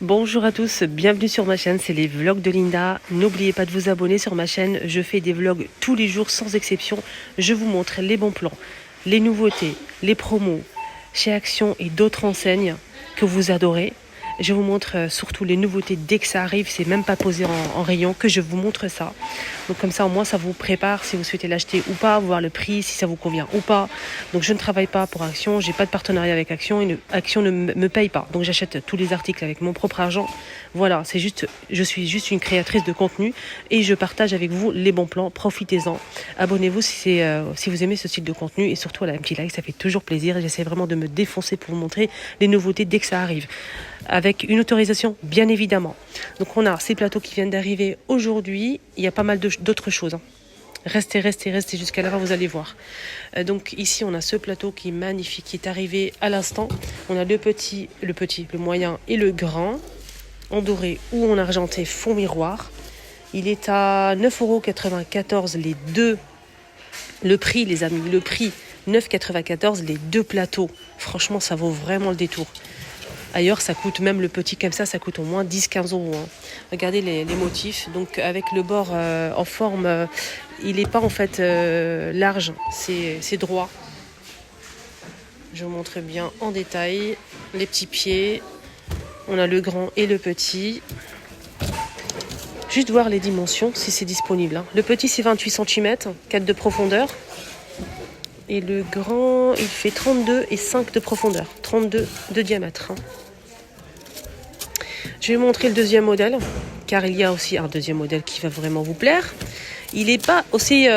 Bonjour à tous, bienvenue sur ma chaîne, c'est les vlogs de Linda. N'oubliez pas de vous abonner sur ma chaîne, je fais des vlogs tous les jours sans exception. Je vous montre les bons plans, les nouveautés, les promos chez Action et d'autres enseignes que vous adorez. Je vous montre surtout les nouveautés dès que ça arrive, c'est même pas posé en rayon que je vous montre ça. Donc comme ça au moins ça vous prépare si vous souhaitez l'acheter ou pas, voir le prix, si ça vous convient ou pas. Donc je ne travaille pas pour Action, j'ai pas de partenariat avec Action et Action ne me paye pas. Donc j'achète tous les articles avec mon propre argent. Voilà, je suis juste une créatrice de contenu et je partage avec vous les bons plans, profitez-en. Abonnez-vous si vous aimez ce style de contenu et surtout à un petit like, ça fait toujours plaisir et j'essaie vraiment de me défoncer pour vous montrer les nouveautés dès que ça arrive. Avec une autorisation, bien évidemment. Donc on a ces plateaux qui viennent d'arriver aujourd'hui. Il y a pas mal d'autres choses. Restez jusqu'à la fin, vous allez voir. Donc ici, on a ce plateau qui est magnifique, qui est arrivé à l'instant. On a le moyen et le grand, en doré ou en argenté fond miroir. Il est à 9,94 € les deux. Le prix, les amis, le prix 9,94 € les deux plateaux. Franchement, ça vaut vraiment le détour. Ailleurs, ça coûte, même le petit comme ça coûte au moins 10-15 €. Regardez les motifs. Donc, avec le bord en forme, il n'est pas en fait large, c'est droit. Je vous montre bien en détail les petits pieds. On a le grand et le petit. Juste voir les dimensions si c'est disponible. Le petit, c'est 28 cm, 4 de profondeur. Et le grand, il fait 32 et 5 de profondeur, 32 de diamètre. Je vais vous montrer le deuxième modèle, car il y a aussi un deuxième modèle qui va vraiment vous plaire. Il n'est pas aussi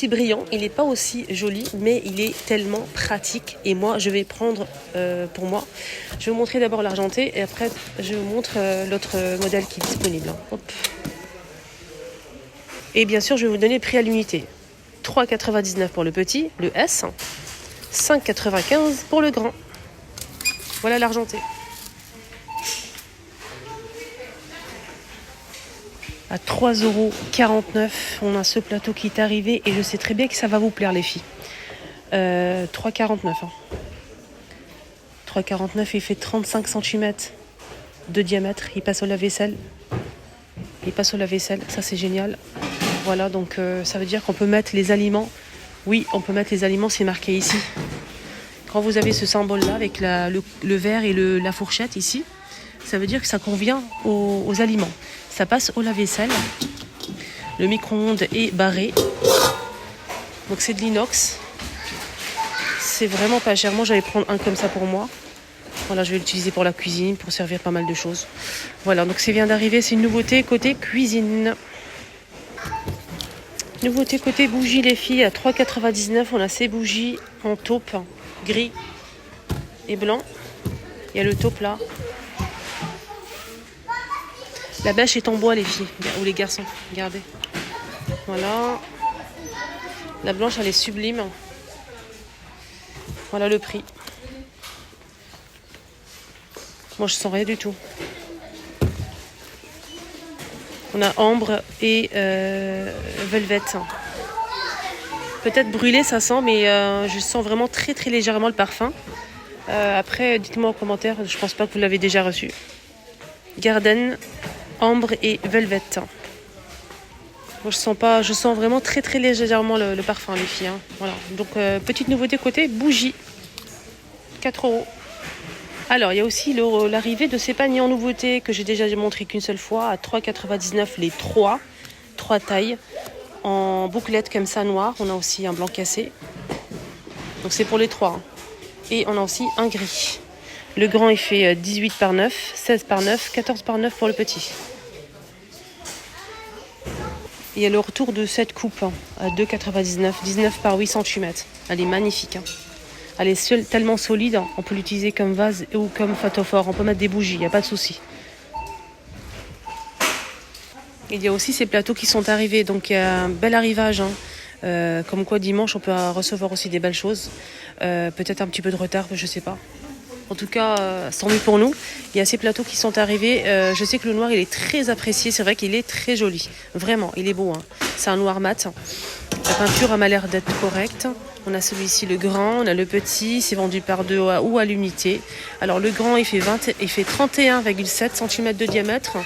brillant, il n'est pas aussi joli, mais il est tellement pratique. Et moi, je vais prendre pour moi. Je vais vous montrer d'abord l'argenté et après, je vous montre l'autre modèle qui est disponible. Hop. Et bien sûr, je vais vous donner le prix à l'unité. 3,99 € pour le petit, le S. 5,95 € pour le grand. Voilà l'argenté. À 3,49 €, on a ce plateau qui est arrivé et je sais très bien que ça va vous plaire les filles. 3,49 €. 3,49 €, il fait 35 cm de diamètre. Il passe au lave-vaisselle. Ça c'est génial. Voilà, donc ça veut dire qu'on peut mettre les aliments. Oui, on peut mettre les aliments, c'est marqué ici. Quand vous avez ce symbole-là avec le verre et la fourchette ici, ça veut dire que ça convient aux aliments. Ça passe au lave-vaisselle. Le micro-ondes est barré. Donc c'est de l'inox. C'est vraiment pas cher. Moi, j'allais prendre un comme ça pour moi. Voilà, je vais l'utiliser pour la cuisine, pour servir pas mal de choses. Voilà, donc c'est vient d'arriver. C'est une nouveauté côté cuisine. Nouveauté côté bougies, les filles, à 3,99 €. On a ces bougies en taupe, gris et blanc. Il y a le taupe là. La bêche est en bois, les filles, ou les garçons. Regardez. Voilà. La blanche, elle est sublime. Voilà le prix. Moi, je sens rien du tout. On a ambre et velvet. Peut-être brûlé, ça sent, mais je sens vraiment très très légèrement le parfum. Après, dites-moi en commentaire, je pense pas que vous l'avez déjà reçu. Garden, ambre et velvet. Moi, je sens vraiment très très légèrement le parfum, les filles. Voilà. Donc, petite nouveauté côté bougie. 4 €. Alors, il y a aussi l'arrivée de ces paniers en nouveauté que j'ai déjà montré qu'une seule fois à 3,99 € les 3 tailles en bouclette comme ça noir. On a aussi un blanc cassé. Donc, c'est pour les 3. Et on a aussi un gris. Le grand, il fait 18 par 9, 16 par 9, 14 par 9 pour le petit. Il y a le retour de cette coupe à 2,99, 19 par 8 cm. Elle est magnifique. Elle est tellement solide, on peut l'utiliser comme vase ou comme photophore. On peut mettre des bougies, il n'y a pas de souci. Il y a aussi ces plateaux qui sont arrivés, donc il y a un bel arrivage. Comme quoi dimanche, on peut recevoir aussi des belles choses. Peut-être un petit peu de retard, je ne sais pas. En tout cas, tant mieux pour nous. Il y a ces plateaux qui sont arrivés. Je sais que le noir, il est très apprécié. C'est vrai qu'il est très joli. Vraiment, il est beau. C'est un noir mat. La peinture a l'air d'être correcte. On a celui-ci, le grand, on a le petit, c'est vendu par deux ou à l'unité. Alors le grand, il fait 31,7 cm de diamètre.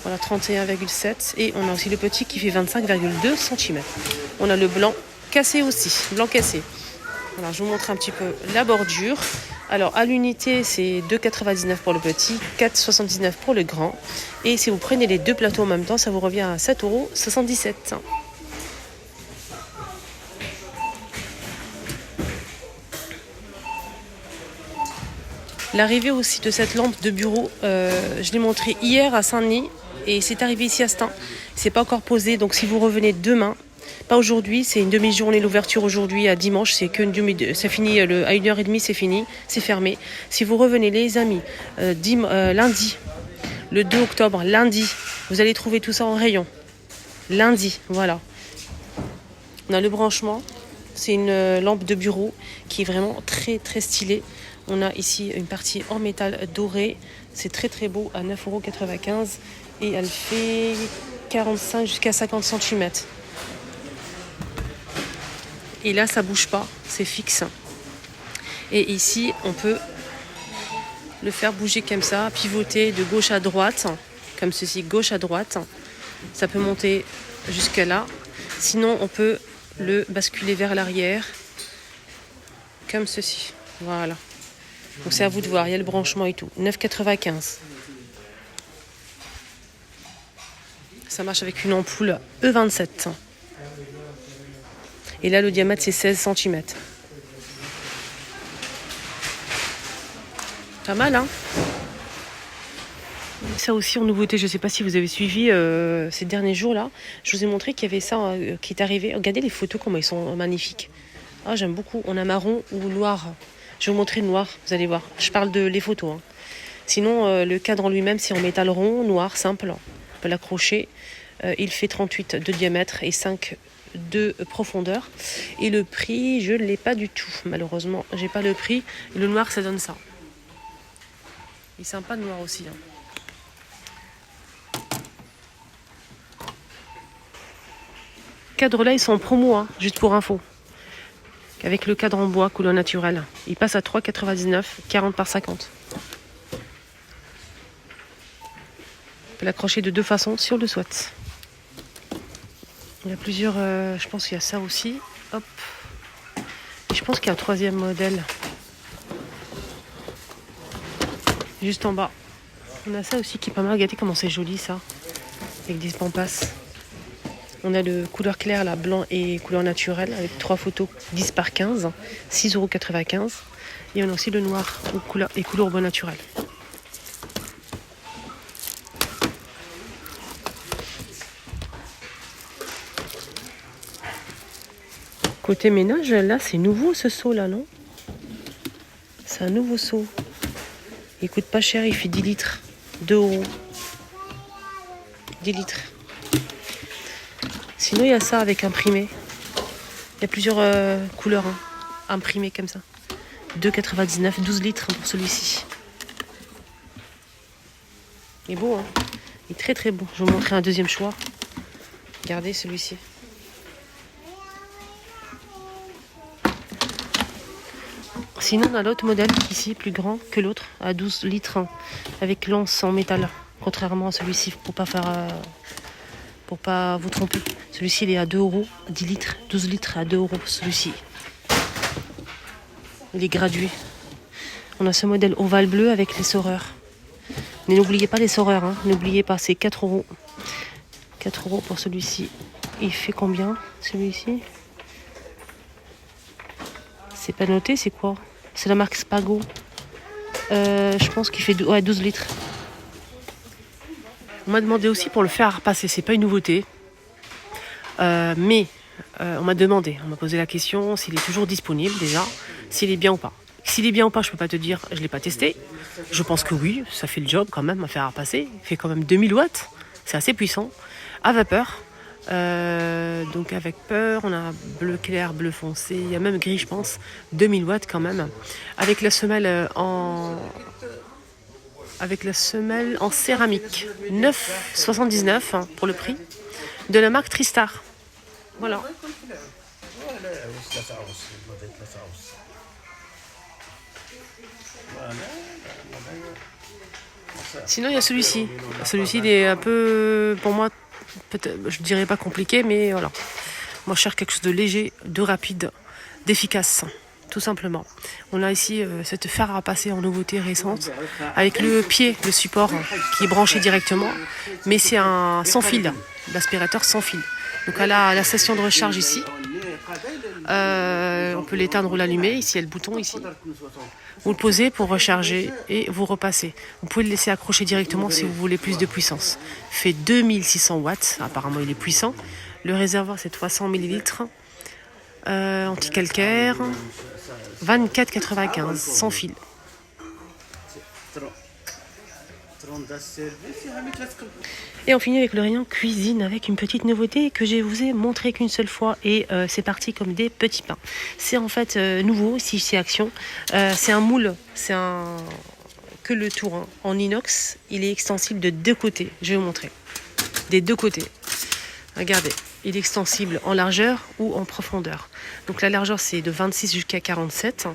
Voilà, 31,7. Et on a aussi le petit qui fait 25,2 cm. On a le blanc cassé aussi, blanc cassé. Voilà, je vous montre un petit peu la bordure. Alors à l'unité, c'est 2,99 pour le petit, 4,79 pour le grand. Et si vous prenez les deux plateaux en même temps, ça vous revient à 7,77 €. L'arrivée aussi de cette lampe de bureau, je l'ai montré hier à Saint-Denis et c'est arrivé ici à Stein. C'est pas encore posé, donc si vous revenez demain, pas aujourd'hui, c'est une demi-journée l'ouverture aujourd'hui à dimanche, c'est que ça finit à 1h30, c'est fini, c'est fermé. Si vous revenez les amis, lundi, le 2 octobre, lundi, vous allez trouver tout ça en rayon. Lundi, voilà. On a le branchement, c'est une lampe de bureau qui est vraiment très très stylée. On a ici une partie en métal doré. C'est très très beau à 9,95 € et elle fait 45 jusqu'à 50 cm. Et là, ça bouge pas, c'est fixe. Et ici, on peut le faire bouger comme ça, pivoter de gauche à droite, comme ceci, gauche à droite. Ça peut monter jusqu'à là. Sinon, on peut le basculer vers l'arrière, comme ceci. Voilà. Donc c'est à vous de voir, il y a le branchement et tout. 9,95 €. Ça marche avec une ampoule E27. Et là, le diamètre, c'est 16 cm. Pas mal, hein? Ça aussi en nouveauté, je ne sais pas si vous avez suivi ces derniers jours-là. Je vous ai montré qu'il y avait ça qui est arrivé. Regardez les photos, comment ils sont magnifiques. Ah, j'aime beaucoup. On a marron ou noir. Je vais vous montrer le noir, vous allez voir. Je parle de les photos. Hein. Sinon, le cadre en lui-même, c'est en métal rond, noir, simple. On peut l'accrocher. Il fait 38 de diamètre et 5 de profondeur. Et le prix, je ne l'ai pas du tout. Malheureusement, j'ai pas le prix. Et le noir, ça donne ça. Il est sympa le noir aussi. Hein. Cadres là, ils sont en promo, hein, juste pour info. Avec le cadre en bois, couleur naturelle. Il passe à 3,99, 40 par 50. On peut l'accrocher de deux façons si on le souhaite. Il y a plusieurs, je pense qu'il y a ça aussi. Hop. Et je pense qu'il y a un troisième modèle. Juste en bas. On a ça aussi qui est pas mal. Regardez comment c'est joli ça. Avec des pampas. On a le couleur claire, là, blanc et couleur naturelle, avec 3 photos, 10 par 15, 6,95 €. Et on a aussi le noir et couleur bois naturel. Côté ménage, là, c'est nouveau ce seau là, non? C'est un nouveau seau. Il coûte pas cher, il fait 10 litres, 2 €. 10 litres. Sinon, il y a ça avec imprimé. Il y a plusieurs couleurs hein, imprimées comme ça. 2,99 €, 12 litres pour celui-ci. Il est beau, hein? Il est très très beau. Je vais vous montrer un deuxième choix. Regardez celui-ci. Sinon, on a l'autre modèle ici, plus grand que l'autre, à 12 litres, hein, avec l'anse en métal. Contrairement à celui-ci, pour pas vous tromper. Celui-ci, il est à 2 €, 10 litres, 12 litres à 2 € celui-ci. Il est gradué. On a ce modèle ovale bleu avec les soreurs. Mais n'oubliez pas les soreurs, hein. N'oubliez pas, c'est 4 €. 4 € pour celui-ci. Il fait combien, celui-ci? C'est pas noté, c'est quoi? C'est la marque Spago. Je pense qu'il fait 12 litres. On m'a demandé aussi pour le fer à repasser. C'est pas une nouveauté. Mais on m'a posé la question s'il est toujours disponible déjà, s'il est bien ou pas. S'il est bien ou pas, je peux pas te dire, je l'ai pas testé. Je pense que oui, ça fait le job quand même, un fer à repasser. Il fait quand même 2000 watts, c'est assez puissant. À vapeur. Donc avec peur, on a bleu clair, bleu foncé, il y a même gris je pense, 2000 watts quand même. Avec la semelle en céramique, 9,79 hein, pour le prix, de la marque Tristar. Voilà. Sinon, il y a celui-ci. Celui-ci, il est un peu, pour moi, peut-être, je dirais pas compliqué, mais voilà. Moi, je cherche quelque chose de léger, de rapide, d'efficace, tout simplement. On a ici cette fer à passer en nouveauté récente, avec le pied, le support qui est branché directement, mais c'est un sans fil, l'aspirateur sans fil. Donc, à la station de recharge ici, on peut l'éteindre ou l'allumer. Ici, il y a le bouton ici. Vous le posez pour recharger et vous repassez. Vous pouvez le laisser accrocher directement si vous voulez plus de puissance. Il fait 2600 watts. Apparemment, il est puissant. Le réservoir, c'est 300 millilitres. Anti-calcaire. 24,95 sans fil. Et on finit avec le rayon cuisine avec une petite nouveauté que je vous ai montré qu'une seule fois et c'est parti comme des petits pains. C'est en fait nouveau, si c'est Action. C'est un moule, que le tour hein, en inox. Il est extensible de deux côtés. Je vais vous montrer. Des deux côtés. Regardez, il est extensible en largeur ou en profondeur. Donc la largeur c'est de 26 jusqu'à 47.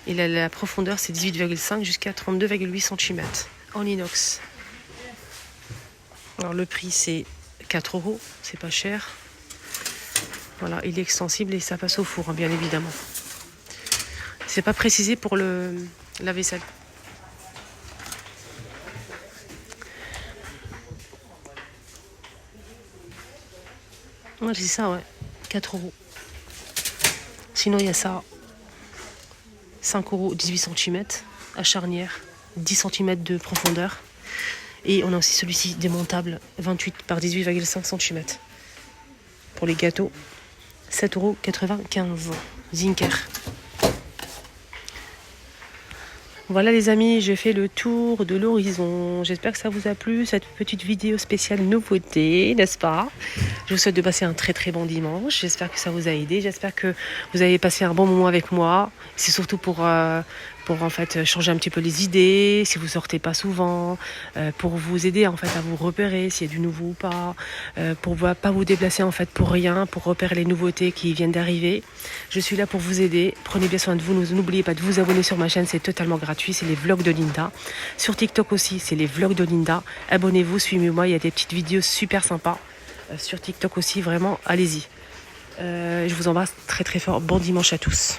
Et la profondeur c'est 18,5 jusqu'à 32,8 cm en inox. Alors le prix c'est 4 €, c'est pas cher. Voilà, il est extensible et ça passe au four, hein, bien évidemment. C'est pas précisé pour la vaisselle. Ouais, c'est ça, ouais. 4 €. Sinon, il y a ça. 5 €, 18 cm à charnière, 10 cm de profondeur. Et on a aussi celui-ci démontable, 28 par 18,5 cm. Pour les gâteaux, 7,95 €. Zinker. Voilà les amis, j'ai fait le tour de l'horizon. J'espère que ça vous a plu, cette petite vidéo spéciale nouveauté, n'est-ce pas? Je vous souhaite de passer un très très bon dimanche. J'espère que ça vous a aidé. J'espère que vous avez passé un bon moment avec moi. C'est surtout pour en fait changer un petit peu les idées, si vous sortez pas souvent, pour vous aider en fait à vous repérer s'il y a du nouveau ou pas, pour pas vous déplacer en fait pour rien, pour repérer les nouveautés qui viennent d'arriver. Je suis là pour vous aider. Prenez bien soin de vous. N'oubliez pas de vous abonner sur ma chaîne, c'est totalement gratuit. C'est les vlogs de Linda. Sur TikTok aussi, c'est les vlogs de Linda. Abonnez-vous, suivez-moi. Il y a des petites vidéos super sympas. Sur TikTok aussi, vraiment, allez-y. Je vous embrasse très très fort. Bon dimanche à tous.